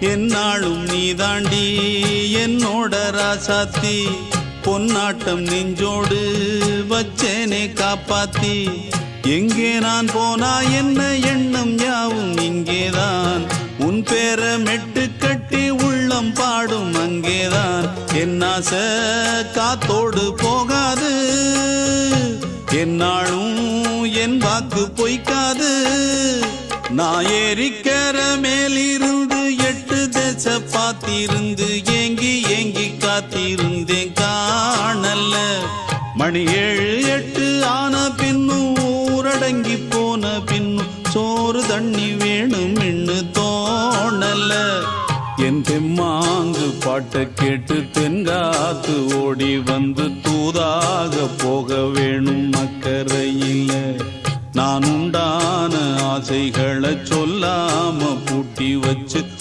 என்னாலும் நீதாண்டி என்னோட ராசாத்தி பொன்னாட்டம் நெஞ்சோடு வச்சேனே காப்பாத்தி எங்கே நான் போனா என்ன எண்ணம் யாவும் இங்கேதான் உன் பேர மெட்டு கட்டி உள்ளம் பாடும் அங்கேதான் என் ஆசை காத்தோடு போகாது என்னாலும் என் வாக்கு பொய்க்காது நான் ஏறிக்கிற மேலிருந்து 8 தேச பார்த்திருந்து ஏங்கி ஏங்கி காத்திருந்தேன் காணல்ல மணி 7 8 ஆன பின்னும் ஊரடங்கி போன பின்னும் சோறு தண்ணி வேணும் என்று தோணல என் தெம்மாங்கு பாட்டை கேட்டு தென்காத்து ஓடி வந்து தூதாக போக வேணும் அக்கறையில் நான் உண்டான ஆசைகளை சொல்லாம பூட்டி வச்சு